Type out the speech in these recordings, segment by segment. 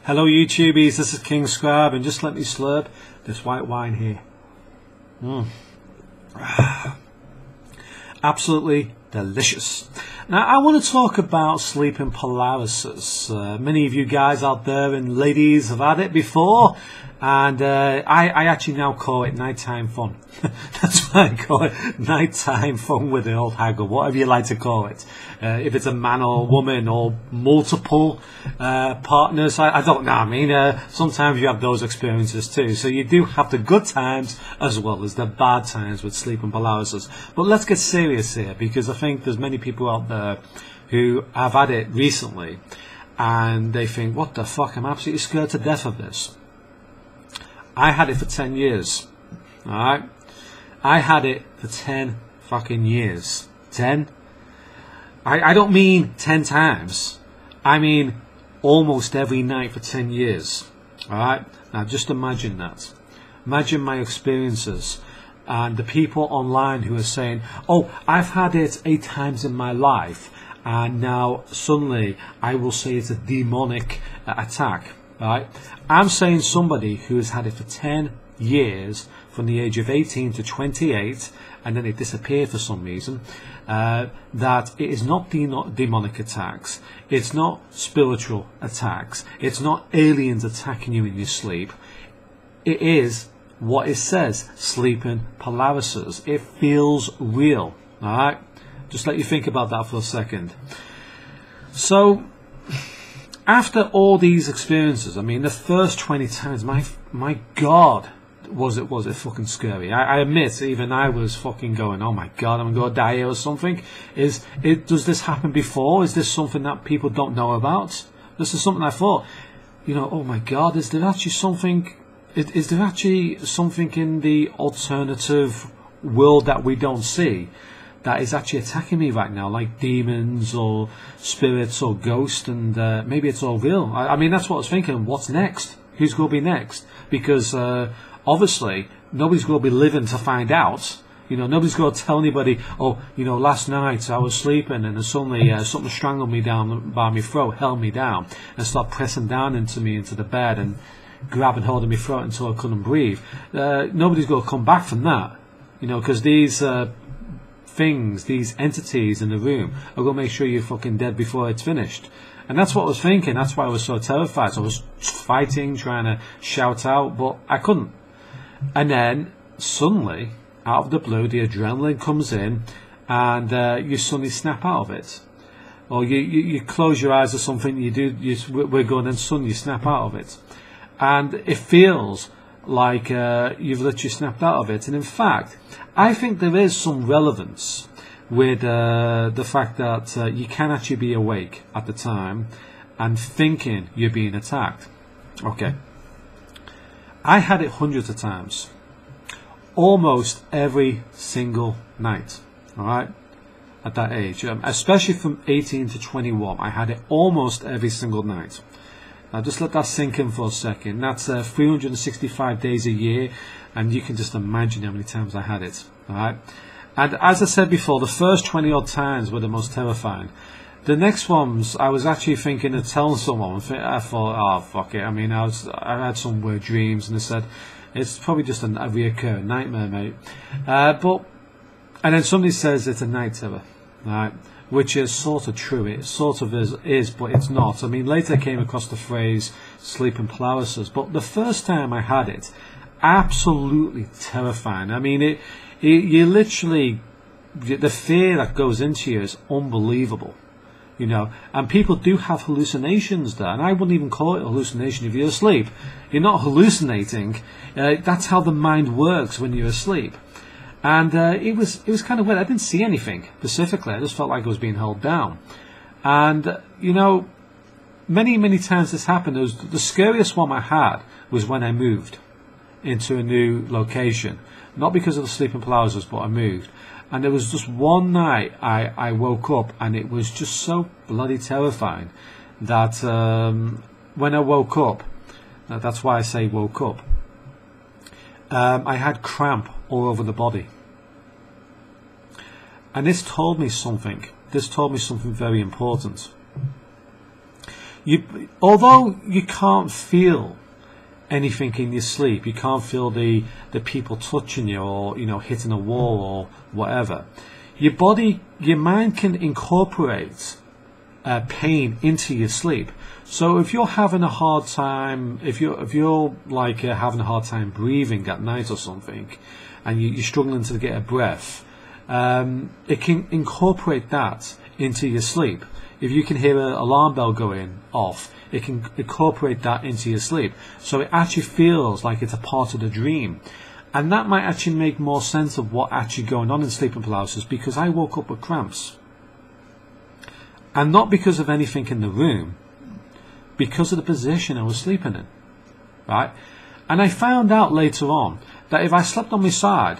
Hello YouTubies, this is King Scribe, and just let me slurp this white wine here. Absolutely delicious. Now I want to talk about sleeping paralysis. Many of you guys out there and ladies have had it before, and I actually now call it nighttime fun. That's why I call it nighttime fun with the old haggle, whatever you like to call it. If it's a man or a woman or multiple partners, I don't know. I mean, sometimes you have those experiences too. So you do have the good times as well as the bad times with sleeping paralysis. But let's get serious here, because I think there's many people out there who have had it recently and they think, what the fuck, I'm absolutely scared to death of this. I had it for 10 years. Alright? I had it for 10 fucking years. 10? I don't mean 10 times. I mean almost every night for 10 years. Alright? Now just imagine that. Imagine my experiences and the people online who are saying, oh, I've had it 8 times in my life and now suddenly I will say it's a demonic attack. Right? I'm saying somebody who has had it for 10 years, from the age of 18 to 28, and then it disappeared for some reason, that it is not demonic attacks, it's not spiritual attacks, it's not aliens attacking you in your sleep. It is what it says, sleeping paralysis. It feels real. Alright? Just let you think about that for a second. So after all these experiences, I mean, the first 20 times, my God, was it fucking scary. I admit, even I was fucking going, oh my God, I'm going to die here or something. Does this happen before? Is this something that people don't know about? This is something I thought, you know, oh my God, is there actually something in the alternative world that we don't see that is actually attacking me right now, like demons or spirits or ghosts, and maybe it's all real. I mean, that's what I was thinking. What's next? Who's going to be next? Because obviously nobody's going to be living to find out. You know, nobody's going to tell anybody, oh, you know, last night I was sleeping and then suddenly something strangled me down by my throat, held me down, and started pressing down into the bed and grabbing hold of my throat until I couldn't breathe. Nobody's going to come back from that, you know, because these things, these entities in the room are going to make sure you're fucking dead before it's finished. And that's what I was thinking. That's why I was so terrified. So I was fighting, trying to shout out, but I couldn't. And then suddenly, out of the blue, the adrenaline comes in, and you suddenly snap out of it, or you close your eyes or something. We're going, and suddenly you snap out of it, and it feels like you've literally snapped out of it. And in fact, I think there is some relevance with the fact that you can actually be awake at the time and thinking you're being attacked. Okay, I had it hundreds of times, almost every single night. Alright, at that age, especially from 18 to 21, I had it almost every single night. Now just let that sink in for a second. That's 365 days a year, and you can just imagine how many times I had it. Alright, and as I said before, the first 20 odd times were the most terrifying. The next ones, I was actually thinking of telling someone. I thought, oh fuck it. I mean, I had some weird dreams, and they said it's probably just a reoccurring nightmare, mate. And then somebody says it's a night terror, right? Which is sort of true. It sort of is, but it's not. I mean, later I came across the phrase sleeping paralysis, but the first time I had it, absolutely terrifying. I mean, you literally, the fear that goes into you is unbelievable. You know, and people do have hallucinations there, and I wouldn't even call it a hallucination if you're asleep. You're not hallucinating. That's how the mind works when you're asleep. And it was kind of weird. I didn't see anything specifically. I just felt like I was being held down. And you know, many times this happened. The scariest one I had was when I moved into a new location, not because of the sleeping paralysis, but I moved. And there was just one night I woke up, and it was just so bloody terrifying that when I woke up, that's why I say woke up, I had cramp all over the body. And this told me something. This told me something very important. although you can't feel anything in your sleep, you can't feel the people touching you, or hitting a wall or whatever. Your mind can incorporate pain into your sleep. So if you're having a hard time, if you're like having a hard time breathing at night or something, and you're struggling to get a breath, it can incorporate that into your sleep. If you can hear an alarm bell going off, it can incorporate that into your sleep. So it actually feels like it's a part of the dream. And that might actually make more sense of what actually going on in sleeping paralysis, because I woke up with cramps. And not because of anything in the room, because of the position I was sleeping in. Right? And I found out later on that if I slept on my sides,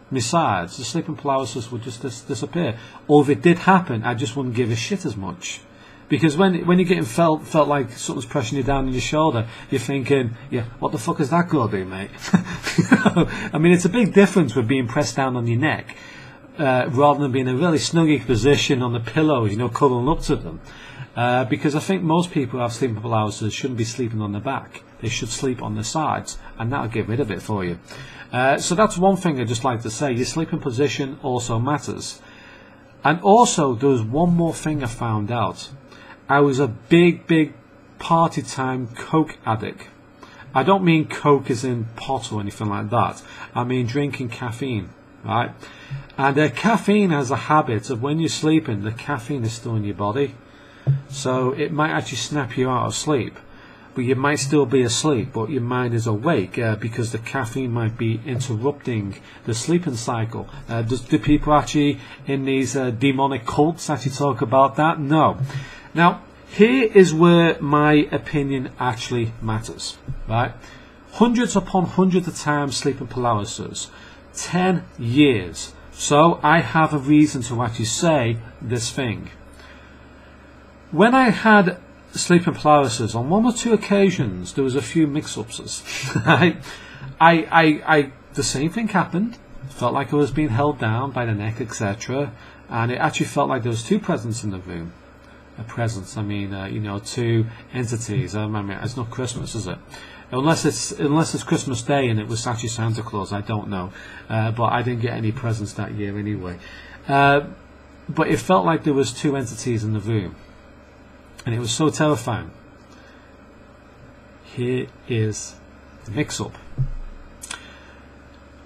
the sleeping paralysis would just disappear. Or if it did happen, I just wouldn't give a shit as much. Because when you're getting felt like something's pressing you down on your shoulder, you're thinking, yeah, what the fuck is that going to do, mate? I mean, it's a big difference with being pressed down on your neck, rather than being in a really snuggy position on the pillows, cuddling up to them. Because I think most people who have sleeping paralysis shouldn't be sleeping on their back. They should sleep on the sides, and that'll get rid of it for you. So that's one thing I'd just like to say. Your sleeping position also matters. And also, there was one more thing I found out. I was a big party time Coke addict. I don't mean Coke as in pot or anything like that. I mean drinking caffeine, right? And caffeine has a habit of, when you're sleeping, the caffeine is still in your body. So it might actually snap you out of sleep. But you might still be asleep, but your mind is awake, because the caffeine might be interrupting the sleeping cycle. Do people actually in these demonic cults actually talk about that? No. Now, here is where my opinion actually matters, right? Hundreds upon hundreds of times sleeping paralysis, 10 years. So I have a reason to actually say this thing. When I had sleeping paralysis, on one or two occasions, there was a few mix-ups. Right? The same thing happened. Felt like I was being held down by the neck, etc. And it actually felt like there was two presents in the room. A presence, I mean, two entities. I mean, it's not Christmas, is it? Unless it's Christmas Day and it was actually Santa Claus, I don't know. But I didn't get any presents that year anyway. But it felt like there was two entities in the room, and it was so terrifying. Here is the mix-up.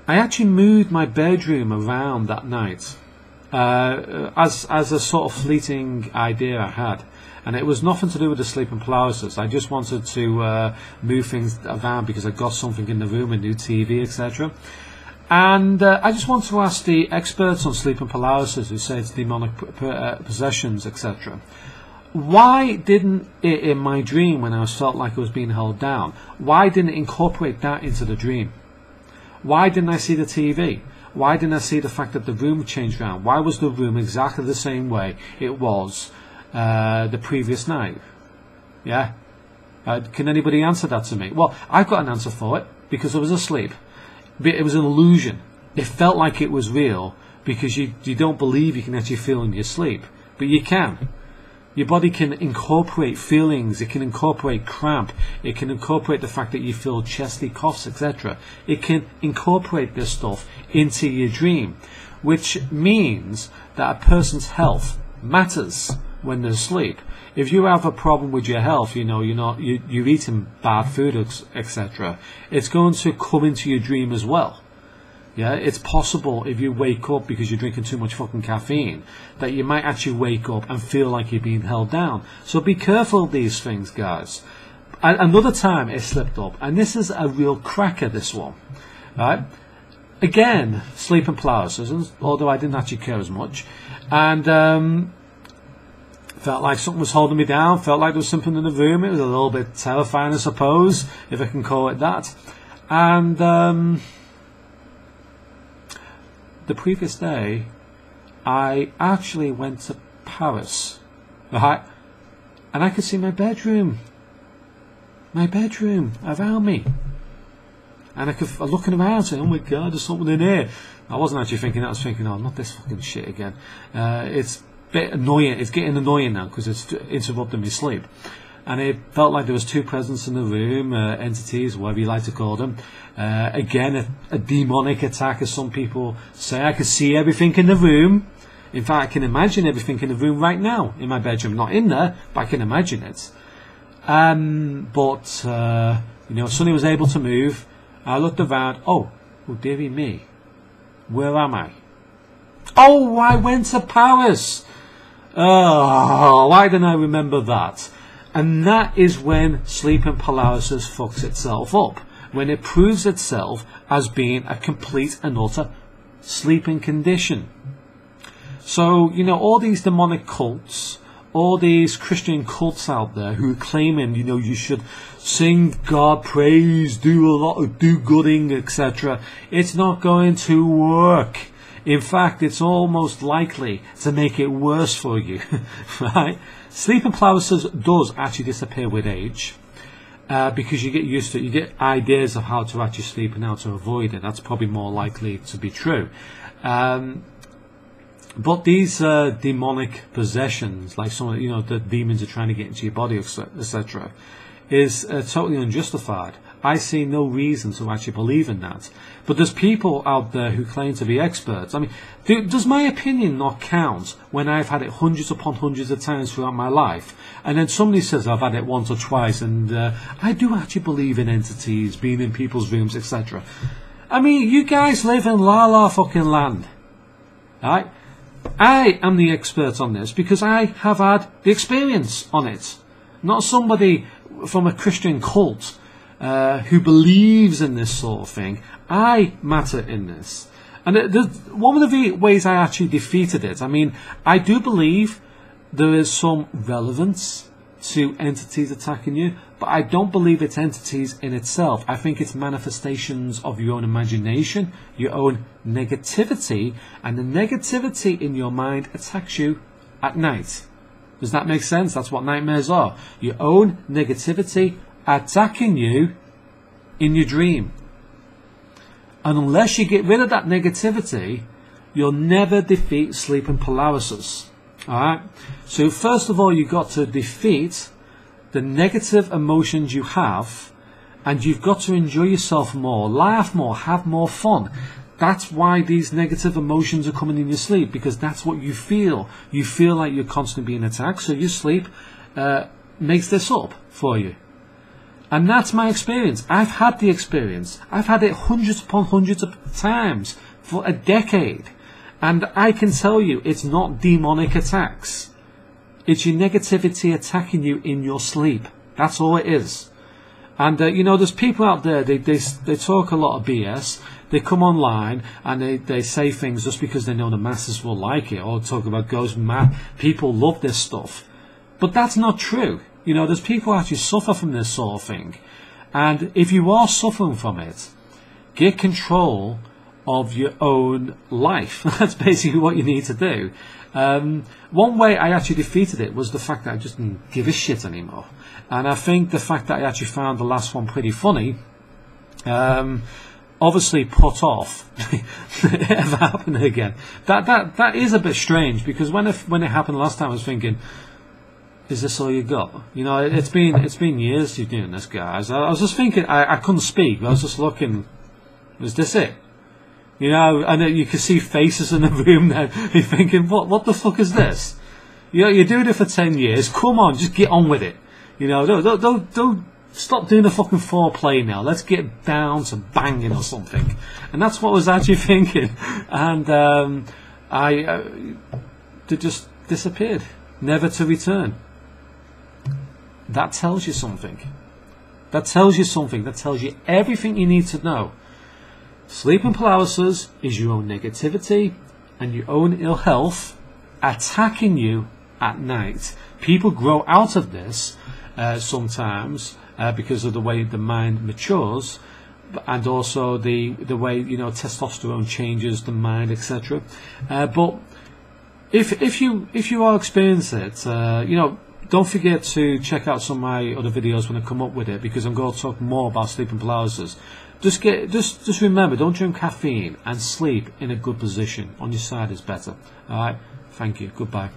I actually moved my bedroom around that night. As a sort of fleeting idea I had, and it was nothing to do with the sleeping paralysis. I just wanted to move things around because I got something in the room, a new TV, etc. And I just wanted to ask the experts on sleeping paralysis, who say it's demonic possessions, etc. Why didn't it, in my dream, when I felt like I was being held down, why didn't it incorporate that into the dream? Why didn't I see the TV? Why didn't I see the fact that the room changed around? Why was the room exactly the same way it was the previous night? Yeah? Can anybody answer that to me? Well, I've got an answer for it, because I was asleep. It was an illusion. It felt like it was real, because you don't believe you can actually feel in your sleep. But you can. Your body can incorporate feelings, it can incorporate cramp, it can incorporate the fact that you feel chesty coughs, etc. It can incorporate this stuff into your dream, which means that a person's health matters when they're asleep. If you have a problem with your health, you're eating bad food, etc., it's going to come into your dream as well. Yeah, it's possible if you wake up because you're drinking too much fucking caffeine, that you might actually wake up and feel like you're being held down. So be careful of these things, guys. Another time it slipped up, and this is a real cracker, this one. Right? Again, sleeping paralysis, although I didn't actually care as much. And felt like something was holding me down, felt like there was something in the room. It was a little bit terrifying, I suppose, if I can call it that. And the previous day, I actually went to Paris, right? And I could see my bedroom around me. And I could looking around saying, oh my God, there's something in here. I wasn't actually thinking that, I was thinking, oh, not this fucking shit again. It's a bit annoying, it's getting annoying now because it's interrupting me sleep. and it felt like there was two presence in the room, entities, whatever you like to call them. Again, a demonic attack, as some people say. I could see everything in the room. In fact, I can imagine everything in the room right now in my bedroom. Not in there, but I can imagine it. You know, Sonny was able to move. I looked around. Oh, dearie me. Where am I? Oh, I went to Paris. Oh, why didn't I remember that? And that is when sleeping paralysis fucks itself up. When it proves itself as being a complete and utter sleeping condition. So, you know, all these demonic cults, all these Christian cults out there who are claiming, you know, you should sing God praise, do a lot of do-gooding, etc. It's not going to work. In fact, it's almost likely to make it worse for you, right? Sleeping paralysis does actually disappear with age, because you get used to it. You get ideas of how to actually sleep and how to avoid it. That's probably more likely to be true. But these demonic possessions, like some, you know, the demons are trying to get into your body, etc., is totally unjustified. I see no reason to actually believe in that. But there's people out there who claim to be experts. I mean, does my opinion not count when I've had it hundreds upon hundreds of times throughout my life? And then somebody says I've had it once or twice, and I do actually believe in entities being in people's rooms, etc. I mean, you guys live in la fucking land, right? I am the expert on this because I have had the experience on it, not somebody from a Christian cult who believes in this sort of thing. I matter in this. And one of the ways I actually defeated it, I mean, I do believe there is some relevance to entities attacking you, but I don't believe it's entities in itself. I think it's manifestations of your own imagination, your own negativity, and the negativity in your mind attacks you at night. Does that make sense? That's what nightmares are. Your own negativity attacking you in your dream. And unless you get rid of that negativity, you'll never defeat sleeping paralysis. Alright? So first of all, you've got to defeat the negative emotions you have, and you've got to enjoy yourself more, laugh more, have more fun. That's why these negative emotions are coming in your sleep, because that's what you feel. You feel like you're constantly being attacked, so your sleep makes this up for you. And that's my experience. I've had the experience. I've had it hundreds upon hundreds of times for a decade. And I can tell you, it's not demonic attacks. It's your negativity attacking you in your sleep. That's all it is. And, you know, there's people out there, they talk a lot of BS. They come online and they say things just because they know the masses will like it, or talk about ghosts. People love this stuff. But that's not true. You know, there's people who actually suffer from this sort of thing. And if you are suffering from it, get control of your own life. That's basically what you need to do. One way I actually defeated it was the fact that I just didn't give a shit anymore. And I think the fact that I actually found the last one pretty funny, obviously put off it ever happening again. That is a bit strange, because when it happened last time, I was thinking, is this all you got? You know, it's been years you're doing this, guys. I was just thinking, I couldn't speak. I was just looking, is this it? You know, and you can see faces in the room now. You're thinking, what the fuck is this? You know, you're doing it for 10 years. Come on, just get on with it. You know, don't stop doing the fucking foreplay now. Let's get down to banging or something. And that's what I was actually thinking. And they just disappeared, never to return. That tells you something. That tells you something. That tells you everything you need to know. Sleeping paralysis is your own negativity and your own ill health attacking you at night. People grow out of this sometimes because of the way the mind matures, and also the way, you know, testosterone changes the mind, etc. But if you are experiencing it, you know, don't forget to check out some of my other videos when I come up with it, because I'm going to talk more about sleeping paralysis. Just remember, don't drink caffeine, and sleep in a good position. On your side is better. Alright, thank you, goodbye.